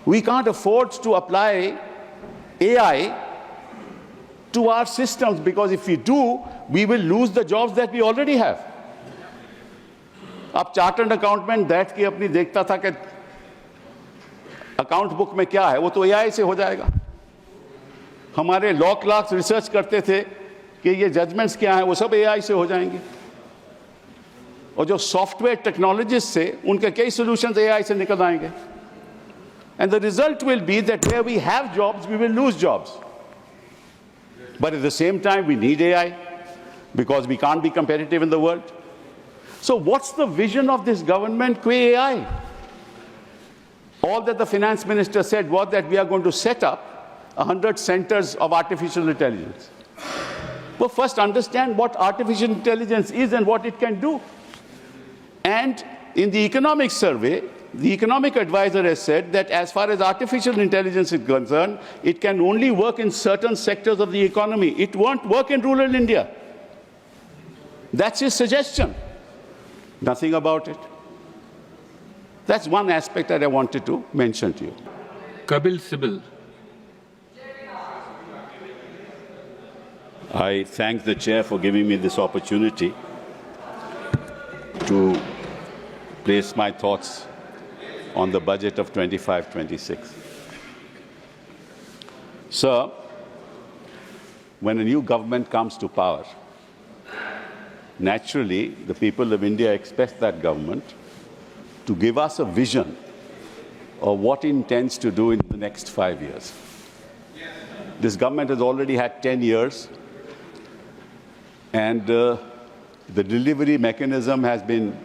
We can't afford to apply AI to our systems, because if we do, we will lose the jobs that we already have. अब chartered accountant बैठ के अपनी देखता था कि account book में क्या है, वो तो एआई से हो जाएगा। हमारे लॉ क्लर्क्स रिसर्च करते थे कि ये जजमेंट्स क्या हैं, वो सब एआई से हो जाएंगे। और जो सॉफ्टवेयर टेक्नोलॉजिस्ट थे, उनके कई सॉल्यूशंस एआई से निकल आएंगे। And the result will be that where we have jobs, we will lose jobs. But at the same time, we need AI because we can't be competitive in the world. So what's the vision of this government qua AI? All that the finance minister said was that we are going to set up 100 centers of artificial intelligence. Well, first understand what artificial intelligence is and what it can do. And in the economic survey, the economic advisor has said that as far as artificial intelligence is concerned, it can only work in certain sectors of the economy. It won't work in rural India. That's his suggestion. Nothing about it. That's one aspect that I wanted to mention to you. Kapil Sibal. I thank the chair for giving me this opportunity to place my thoughts on the budget of 25-26. Sir, when a new government comes to power, naturally the people of India expect that government to give us a vision of what it intends to do in the next 5 years. This government has already had 10 years, and the delivery mechanism has been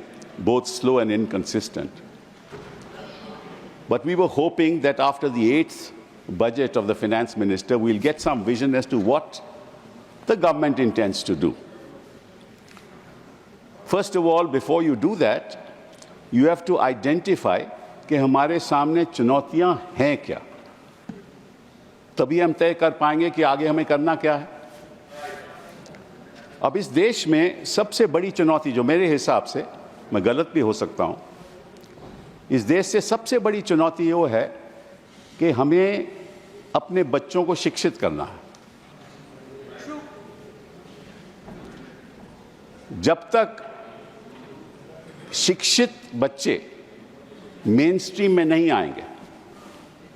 both slow and inconsistent. But we were hoping that after the 8th budget of the finance minister, we'll get some vision as to what the government intends to do. First of all, before you do that, you have to identify कि हमारे सामने चुनौतियां हैं क्या, तभी हम तय कर पाएंगे कि आगे हमें करना क्या है। अब इस देश में सबसे बड़ी चुनौती, जो मेरे हिसाब से, मैं गलत भी हो सकता हूं, इस देश से सबसे बड़ी चुनौती वो है कि हमें अपने बच्चों को शिक्षित करना है। जब तक शिक्षित बच्चे मेन स्ट्रीम में नहीं आएंगे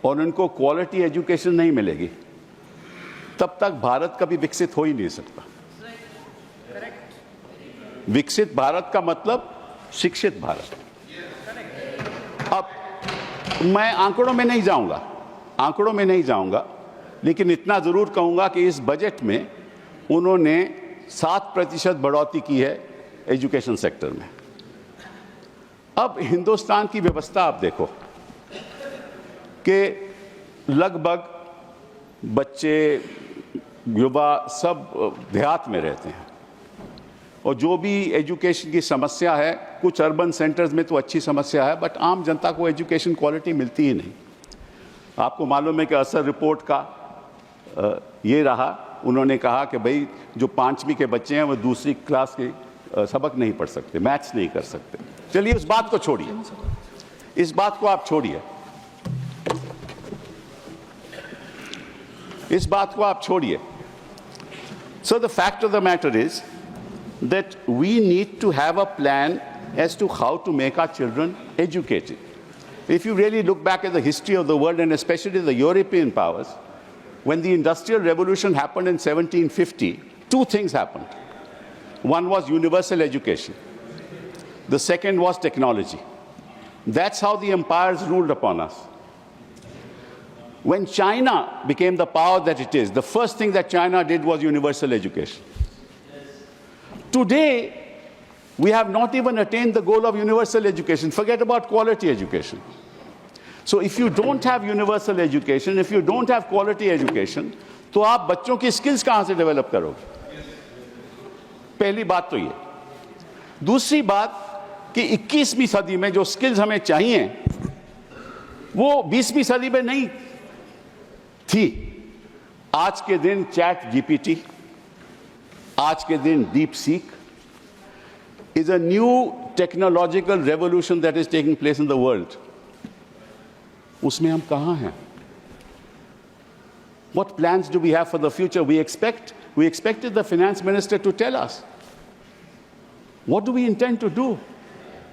और उनको क्वालिटी एजुकेशन नहीं मिलेगी, तब तक भारत कभी विकसित हो ही नहीं सकता। विकसित भारत का मतलब शिक्षित भारत। अब मैं आंकड़ों में नहीं जाऊंगा, लेकिन इतना जरूर कहूंगा कि इस बजट में उन्होंने 7% बढ़ोतरी की है एजुकेशन सेक्टर में। अब हिंदुस्तान की व्यवस्था आप देखो कि लगभग बच्चे, युवा सब देहात में रहते हैं, और जो भी एजुकेशन की समस्या है, कुछ अर्बन सेंटर्स में तो अच्छी समस्या है, बट आम जनता को एजुकेशन क्वालिटी मिलती ही नहीं। आपको मालूम है कि असर रिपोर्ट का ये रहा, उन्होंने कहा कि भाई जो 5वीं के बच्चे हैं वो दूसरी क्लास के सबक नहीं पढ़ सकते, मैथ्स नहीं कर सकते। चलिए उस बात को छोड़िए, इस बात को आप छोड़िए, इस बात को आप छोड़िए। So the fact of the matter is that we need to have a plan as to how to make our children educated. If you really look back at the history of the world, and especially the European powers, when the Industrial Revolution happened in 1750, two things happened. One was universal education. The second was technology. That's how the empires ruled upon us. When China became the power that it is, the first thing that China did was universal education. Today, we have not even attained the goal of universal education. Forget about quality education. So if you don't have universal education, if you don't have quality education, तो आप बच्चों की skills कहाँ से develop करोगे? पहली बात तो ये। दूसरी बात कि 21वीं सदी में जो skills हमें चाहिए, वो 20वीं सदी में नहीं थी। आज के दिन चैट जीपीटी, आज के दिन deep seek is a new technological revolution that is taking place in the world. उसमें हम कहाँ हैं? What plans do we have for the future? We expected the finance minister to tell us. What do we intend to do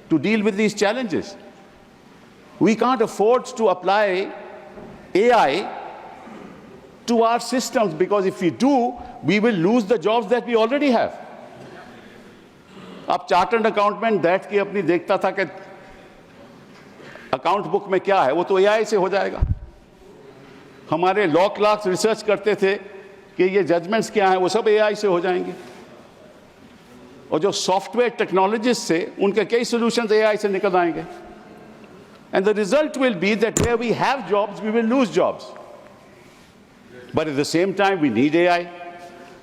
to deal with these challenges? We can't afford to apply AI to our systems, because if we do, we will lose the jobs that we already have. अब chartered accountant बैठ के अपनी देखता था कि account book में क्या है, वो तो एआई से हो जाएगा। हमारे लॉ क्लर्क्स रिसर्च करते थे कि ये जजमेंट्स क्या हैं, वो सब एआई से हो जाएंगे। और जो सॉफ्टवेयर टेक्नोलॉजिस्ट थे, उनके कई सॉल्यूशंस एआई से निकल आएंगे। And the result will be that where we have jobs, we will lose jobs. But at the same time, we need AI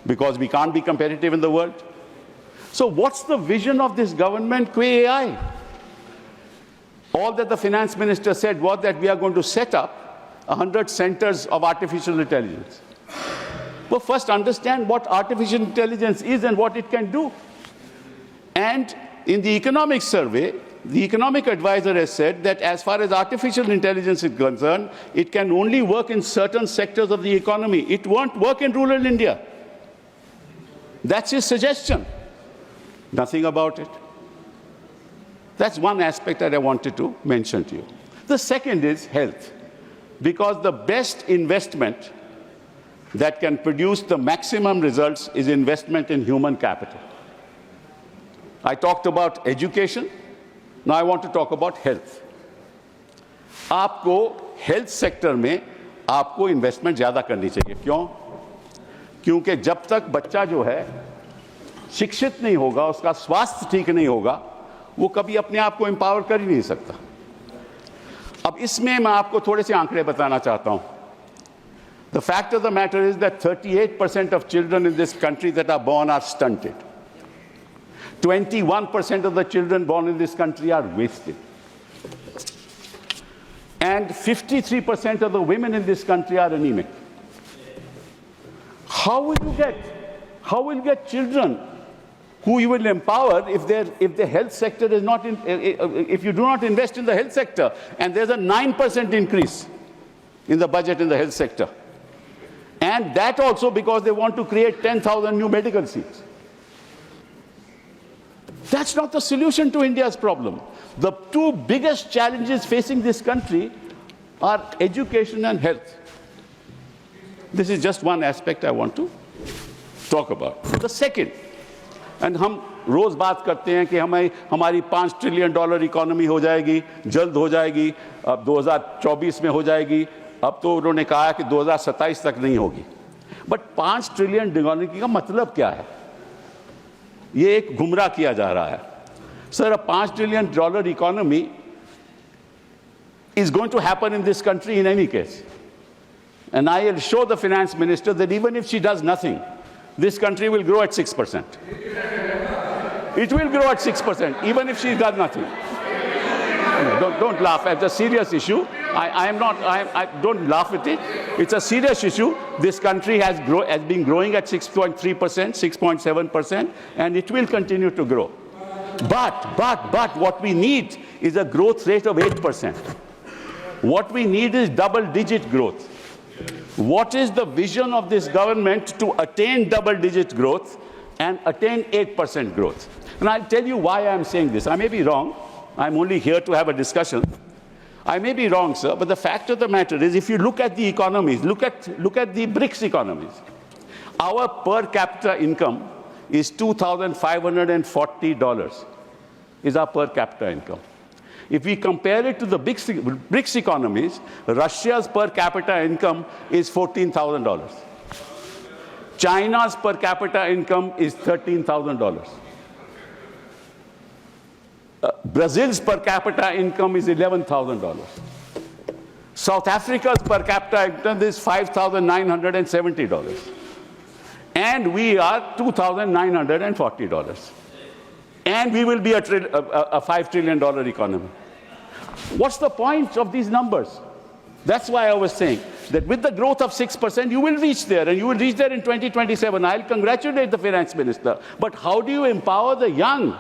because we can't be competitive in the world. So what's the vision of this government qua AI? All that the finance minister said was that we are going to set up 100 centers of artificial intelligence. Well, first understand what artificial intelligence is and what it can do. And in the economic survey, the economic advisor has said that as far as artificial intelligence is concerned, it can only work in certain sectors of the economy. It won't work in rural India. That's his suggestion. Nothing about it. That's one aspect that I wanted to mention to you. The second is health, because the best investment that can produce the maximum results is investment in human capital. I talked about education. Now I want to talk about health. आपको health sector में आपको investment ज़्यादा करनी चाहिए। क्यों? क्योंकि जब तक बच्चा जो है शिक्षित नहीं होगा, उसका स्वास्थ्य ठीक नहीं होगा, वो कभी अपने आप को एम्पावर कर ही नहीं सकता। अब इसमें मैं आपको थोड़े से आंकड़े बताना चाहता हूँ। The fact of the matter is that 38% of children in this country that are born are stunted. 21% of the children born in this country are wasted. And 53% of the women in this country are anemic. How will you get children who you will empower if the health sector is not if you do not invest in the health sector? And there's a 9% increase in the budget in the health sector. And that also because they want to create 10,000 new medical seats. That's not the solution to India's problem. The two biggest challenges facing this country are education and health. This is just one aspect I want to talk about. The second, and हम रोज बात करते हैं कि हमारी $5 trillion economy हो जाएगी, जल्द हो जाएगी, अब 2024 में हो जाएगी, अब तो उन्होंने कहा कि 2027 तक नहीं होगी। बट 5 ट्रिलियन इकोनॉमी का मतलब क्या है? ये एक गुमराह किया जा रहा है। Sir, a $5 trillion economy is going to happen in this country in any case. And I will show the finance minister that even if she does nothing, this country will grow at 6%. It will grow at 6%, even if she does nothing. Don't laugh. It's a serious issue. Don't laugh at it. It's a serious issue. This country has been growing at 6.3%, 6.7%, and it will continue to grow. But what we need is a growth rate of 8%. What we need is double-digit growth. What is the vision of this government to attain double-digit growth and attain 8% growth? And I'll tell you why I'm saying this. I may be wrong. I'm only here to have a discussion. I may be wrong, sir, but the fact of the matter is, if you look at the economies, look at the BRICS economies, our per capita income is $2,540 is our per capita income. If we compare it to the BRICS economies, Russia's per capita income is $14,000. China's per capita income is $13,000. Brazil's per capita income is $11,000. South Africa's per capita income is $5,970. And we are $2,940. And we will be a $5 trillion economy. What's the point of these numbers? That's why I was saying that with the growth of 6%, you will reach there, and you will reach there in 2027. I'll congratulate the finance minister. But how do you empower the young?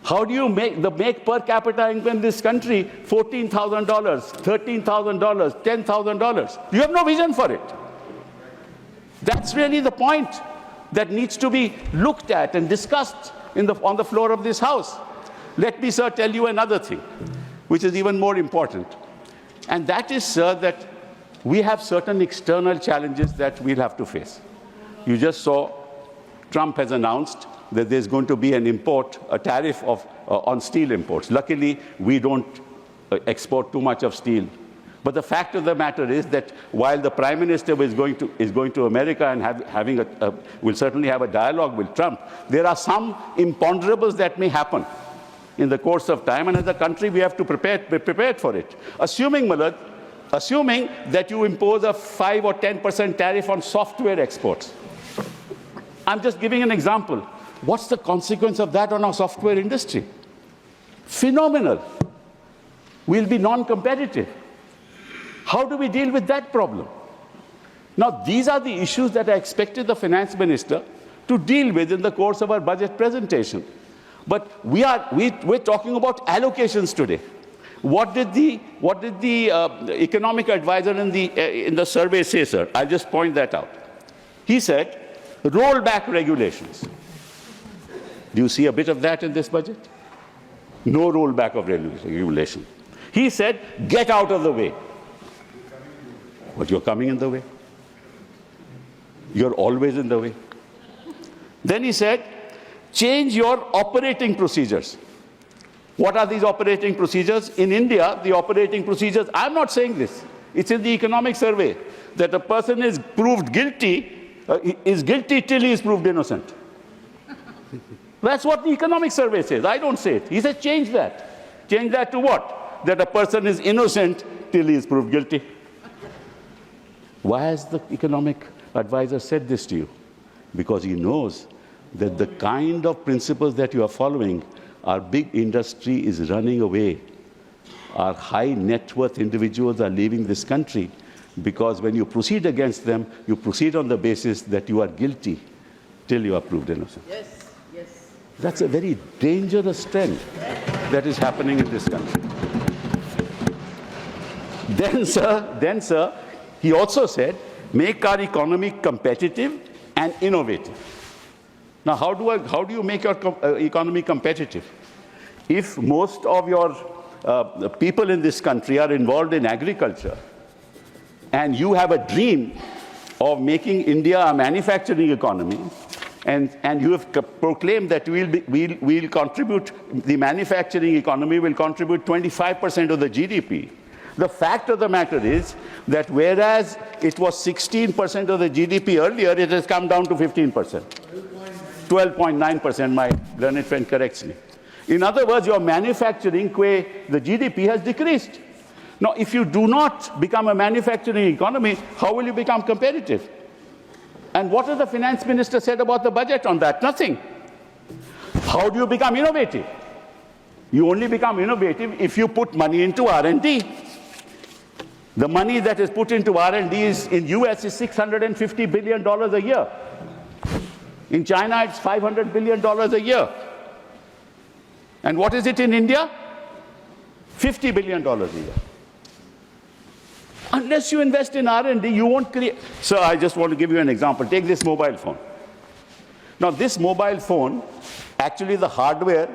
How do you make the per capita income in this country $14,000, $13,000, $10,000? You have no vision for it. That's really the point that needs to be looked at and discussed on the floor of this House. Let me, sir, tell you another thing, which is even more important. And that is, sir, that we have certain external challenges that we'll have to face. You just saw Trump has announced that there's going to be a tariff on steel imports. Luckily, we don't export too much of steel. But the fact of the matter is that while the Prime Minister is going to America and will certainly have a dialogue with Trump, there are some imponderables that may happen in the course of time, and as a country we have to be prepared for it. Assuming that you impose a 5 or 10% tariff on software exports. I'm just giving an example. What's the consequence of that on our software industry? Phenomenal. We'll be non-competitive. How do we deal with that problem? Now, these are the issues that I expected the finance minister to deal with in the course of our budget presentation. But we're talking about allocations today. What did the economic advisor in the survey say, sir? I'll just point that out. He said, roll back regulations. Do you see a bit of that in this budget? No rollback of regulation. He said, get out of the way. But you're coming in the way. You're always in the way. Then he said, change your operating procedures. What are these operating procedures? In India, the operating procedures, I'm not saying this. It's in the economic survey that a person is proved guilty, is guilty till he is proved innocent. That's what the economic survey says. I don't say it. He said, change that. Change that to what? That a person is innocent till he is proved guilty. Why has the economic advisor said this to you? Because he knows that the kind of principles that you are following, our big industry is running away. Our high net worth individuals are leaving this country because when you proceed against them, you proceed on the basis that you are guilty till you are proved innocent. Yes. That's a very dangerous trend that is happening in this country. Then, sir, he also said, make our economy competitive and innovative. Now, how do you make your economy competitive? If most of your people in this country are involved in agriculture, and you have a dream of making India a manufacturing economy, and you have proclaimed that we'll contribute, the manufacturing economy will contribute 25% of the GDP. The fact of the matter is that whereas it was 16% of the GDP earlier, it has come down to 15%. 12.9%, my learned friend corrects me. In other words, your manufacturing, the GDP has decreased. Now, if you do not become a manufacturing economy, how will you become competitive? And what has the finance minister said about the budget on that? Nothing. How do you become innovative? You only become innovative if you put money into R&D. The money that is put into R&D in US is $650 billion a year. In China, it's $500 billion a year. And what is it in India? $50 billion a year. Unless you invest in R&D, you won't create. Sir, I just want to give you an example. Take this mobile phone. Now, this mobile phone, actually the hardware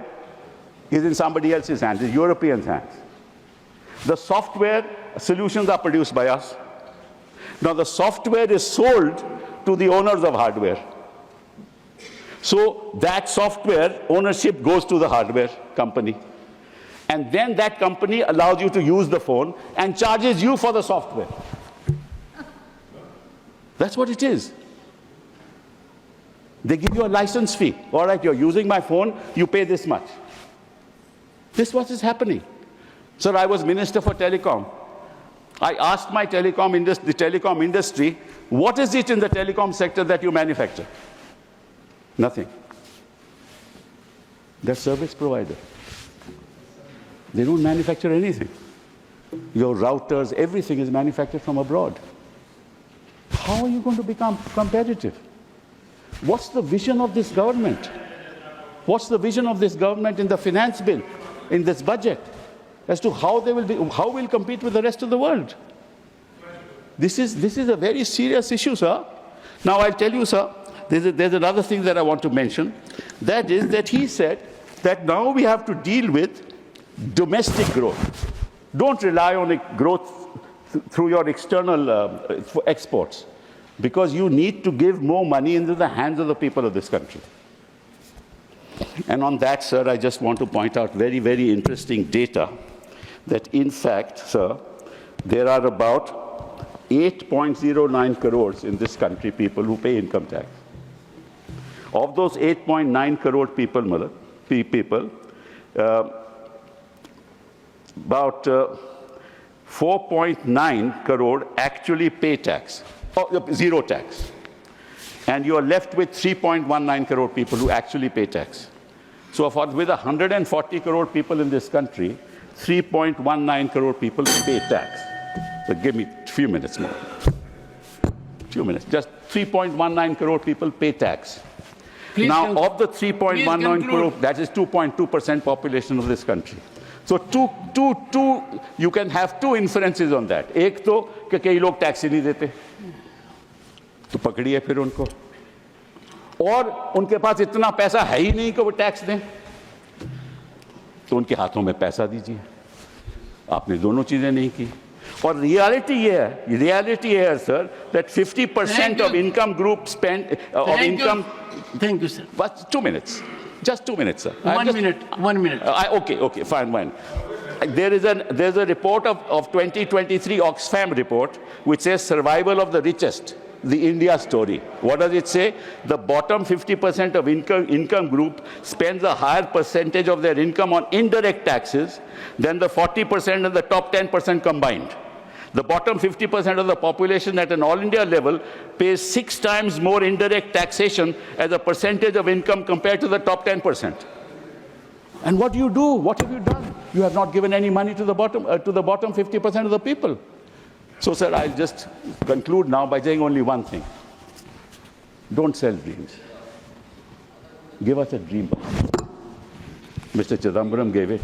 is in somebody else's hands, it's Europeans' hands. The software solutions are produced by us. Now, the software is sold to the owners of hardware. So that software ownership goes to the hardware company. And then that company allows you to use the phone and charges you for the software. That's what it is. They give you a license fee. All right, you're using my phone, you pay this much. This is what is happening. Sir, I was Minister for Telecom. I asked my the telecom industry, what is it in the telecom sector that you manufacture? Nothing. They're service provider. They don't manufacture anything. Your routers, everything is manufactured from abroad. How are you going to become competitive? What's the vision of this government? What's the vision of this government in the finance bill, in this budget, as to how we'll compete with the rest of the world? This is a very serious issue, sir. Now I'll tell you, sir, there's another thing that I want to mention. That is that he said that now we have to deal with domestic growth. Don't rely on growth through your external exports, because you need to give more money into the hands of the people of this country. And on that, sir, I just want to point out very, very interesting data that, in fact, sir, there are about 8.09 crores in this country people who pay income tax. Of those 8.9 crore people, about 4.9 crore actually pay tax, or zero tax. And you are left with 3.19 crore people who actually pay tax. So with 140 crore people in this country, 3.19 crore people pay tax. So give me a few minutes more. Few minutes. Just 3.19 crore people pay tax. Please now, of the 3.19 crore, that is 2.2% population of this country. So you can have two inferences on that. एक तो कि कई लोग tax ही नहीं देते, तो पकड़िए फिर उनको, और उनके पास इतना पैसा है ही नहीं कि वो टैक्स दें, तो उनके हाथों में पैसा दीजिए. आपने दोनों चीजें नहीं की. और reality है, sir, that 50% of income group spend of income. Thank you, sir. But 2 minutes. Just 2 minutes, sir. 1 minute. 1 minute. Okay, fine. There's a report of 2023 Oxfam report which says survival of the richest, the India story. What does it say? The bottom 50% of income group spends a higher percentage of their income on indirect taxes than the 40% and the top 10% combined. The bottom 50% of the population at an all-India level pays 6 times more indirect taxation as a percentage of income compared to the top 10%. And what do you do? What have you done? You have not given any money to the bottom 50% of the people. So, sir, I'll just conclude now by saying only one thing. Don't sell dreams. Give us a dream. Mr. Chidambaram gave it.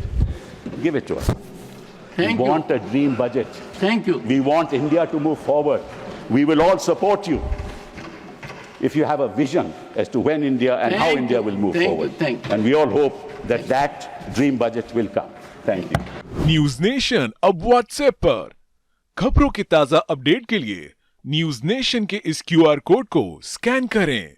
Give it to us. We want a dream budget. Thank you. We want India to move forward. We will all support you if you have a vision as to when India and how India will move forward. Thank you. And we all hope that that dream budget will come. Thank you. News nation अब WhatsApp पर खबरों के ताजा update के लिए news nation के इस QR code को स्कैन करें.